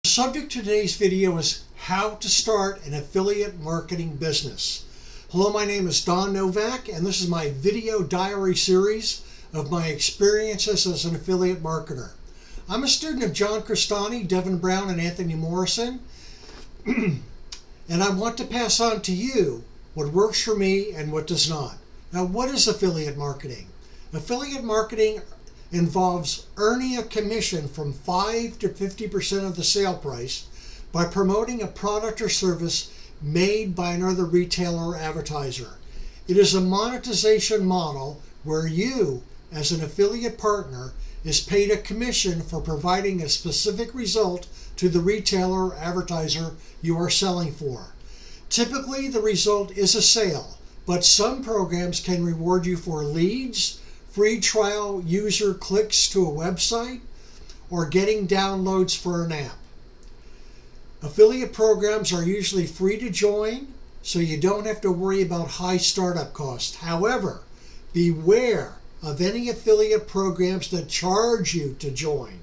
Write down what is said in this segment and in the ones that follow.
The subject of today's video is how to start an affiliate marketing business. Hello, my name is Don Novak, and this is my video diary series of my experiences as an affiliate marketer. I'm a student of John Crestani, Devin Brown, and Anthony Morrison, and I want to pass on to you what works for me and what does not. Now, what is affiliate marketing? Affiliate marketing involves earning a commission from 5 to 50% of the sale price by promoting a product or service made by another retailer or advertiser. It is a monetization model where you, as an affiliate partner, is paid a commission for providing a specific result to the retailer or advertiser you are selling for. Typically, the result is a sale, but some programs can reward you for leads, free trial user clicks to a website, or getting downloads for an app. Affiliate programs are usually free to join, so you don't have to worry about high startup costs. However, beware of any affiliate programs that charge you to join.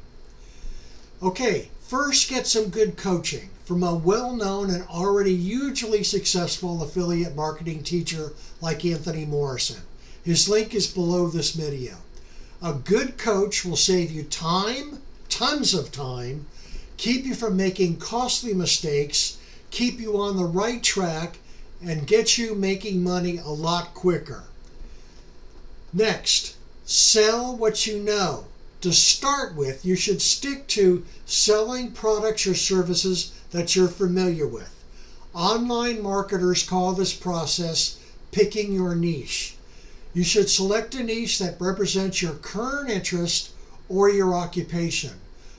Okay, first get some good coaching from a well-known and already hugely successful affiliate marketing teacher like Anthony Morrison. His link is below this video. A good coach will save you time, tons of time, keep you from making costly mistakes, keep you on the right track, and get you making money a lot quicker. Next, sell what you know. To start with, you should stick to selling products or services that you're familiar with. Online marketers call this process picking your niche. You should select a niche that represents your current interest or your occupation.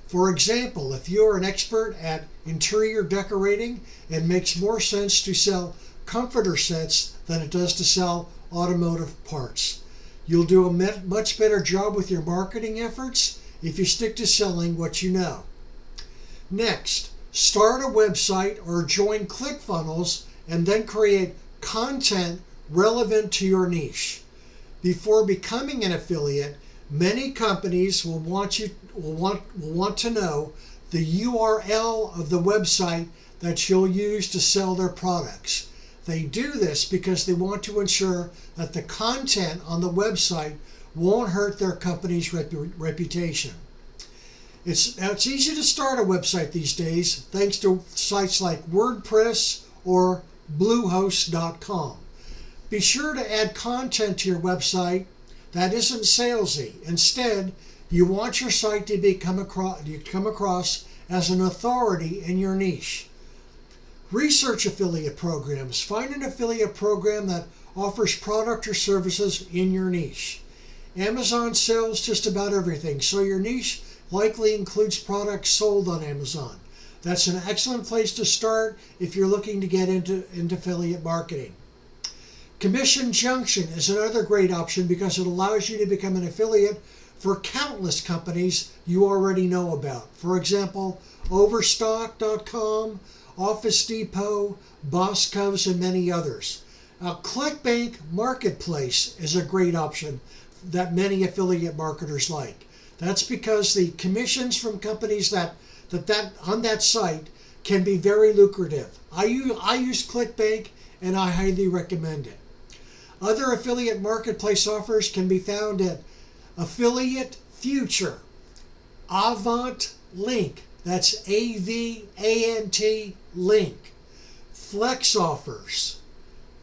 For example, if you're an expert at interior decorating, it makes more sense to sell comforter sets than it does to sell automotive parts. You'll do a much better job with your marketing efforts if you stick to selling what you know. Next, start a website or join ClickFunnels and then create content relevant to your niche. Before becoming an affiliate, many companies will want to know the URL of the website that you'll use to sell their products. They do this because they want to ensure that the content on the website won't hurt their company's reputation. It's easy to start a website these days thanks to sites like WordPress or Bluehost.com. Be sure to add content to your website that isn't salesy. Instead, you want your site to come across as an authority in your niche. Research affiliate programs. Find an affiliate program that offers product or services in your niche. Amazon sells just about everything, so your niche likely includes products sold on Amazon. That's an excellent place to start if you're looking to get into affiliate marketing. Commission Junction is another great option because it allows you to become an affiliate for countless companies you already know about. For example, Overstock.com, Office Depot, Boscov's, and many others. Now, ClickBank Marketplace is a great option that many affiliate marketers like. That's because the commissions from companies that on that site can be very lucrative. I use ClickBank and I highly recommend it. Other affiliate marketplace offers can be found at Affiliate Future, Avant Link, that's AVANT Link, Flex Offers,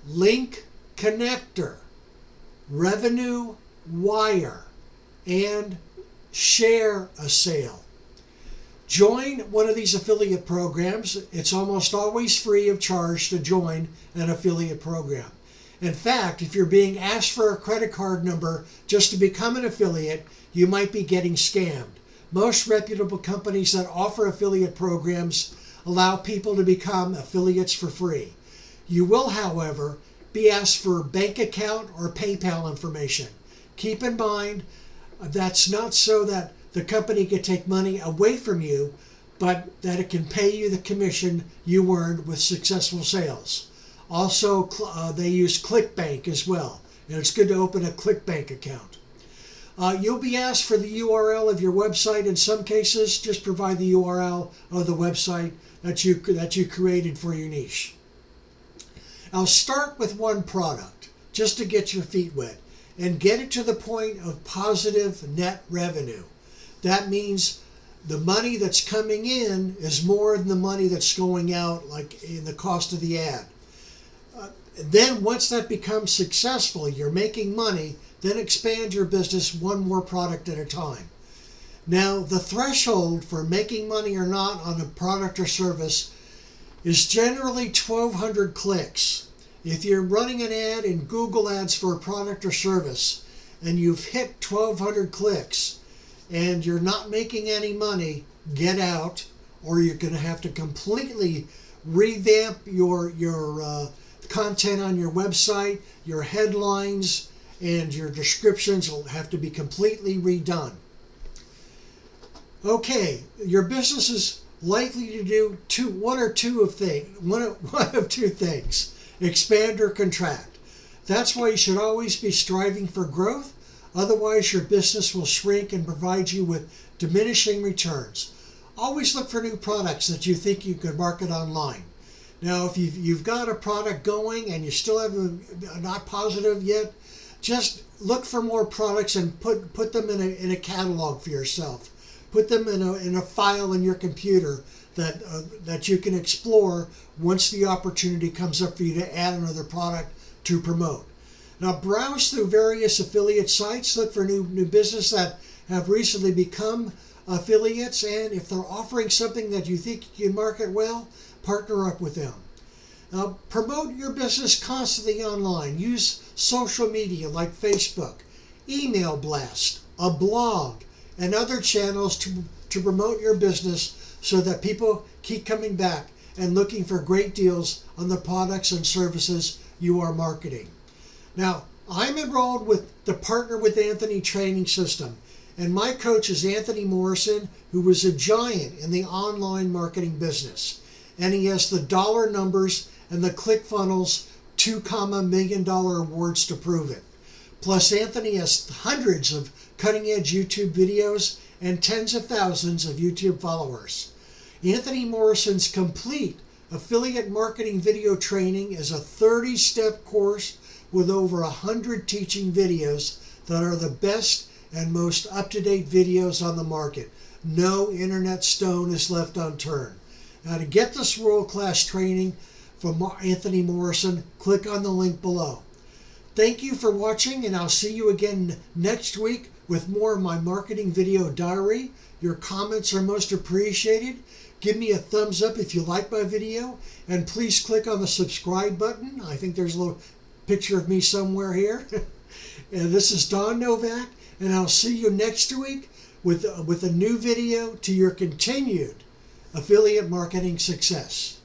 Link Connector, Revenue Wire, and Share a Sale. Join one of these affiliate programs. It's almost always free of charge to join an affiliate program. In fact, if you're being asked for a credit card number just to become an affiliate, you might be getting scammed. Most reputable companies that offer affiliate programs allow people to become affiliates for free. You will, however, be asked for bank account or PayPal information. Keep in mind, that's not so that the company can take money away from you, but that it can pay you the commission you earned with successful sales. Also, they use ClickBank as well, and it's good to open a ClickBank account. You'll be asked for the URL of your website. In some cases, just provide the URL of the website that you created for your niche. Now start with one product just to get your feet wet and get it to the point of positive net revenue. That means the money that's coming in is more than the money that's going out, like in the cost of the ad. Then once that becomes successful, you're making money, then expand your business one more product at a time. Now, the threshold for making money or not on a product or service is generally 1,200 clicks. If you're running an ad in Google Ads for a product or service and you've hit 1,200 clicks and you're not making any money, get out, or you're going to have to completely revamp your content on your website. Your headlines and your descriptions will have to be completely redone. Okay, your business is likely to do one of two things: expand or contract. That's why you should always be striving for growth. Otherwise, your business will shrink and provide you with diminishing returns. Always look for new products that you think you could market online. Now, if you've got a product going and you still have not positive yet, just look for more products and put them in a catalog for yourself. Put them in a file in your computer that you can explore once the opportunity comes up for you to add another product to promote. Now, browse through various affiliate sites. Look for new business that have recently become affiliates, and if they're offering something that you think you can market well, partner up with them. Now, promote your business constantly online. Use social media like Facebook, email blast, a blog, and other channels to promote your business so that people keep coming back and looking for great deals on the products and services you are marketing. Now, I'm enrolled with the Partner with Anthony training system, and my coach is Anthony Morrison, who was a giant in the online marketing business. And he has the dollar numbers and the ClickFunnels $2 million awards to prove it. Plus, Anthony has hundreds of cutting-edge YouTube videos and tens of thousands of YouTube followers. Anthony Morrison's complete affiliate marketing video training is a 30-step course with over 100 teaching videos that are the best and most up-to-date videos on the market. No internet stone is left unturned. Now, to get this world-class training from Anthony Morrison, click on the link below. Thank you for watching, and I'll see you again next week with more of my marketing video diary. Your comments are most appreciated. Give me a thumbs up if you like my video, and please click on the subscribe button. I think there's a little picture of me somewhere here. And this is Don Novak, and I'll see you next week with a new video to your continued affiliate marketing success.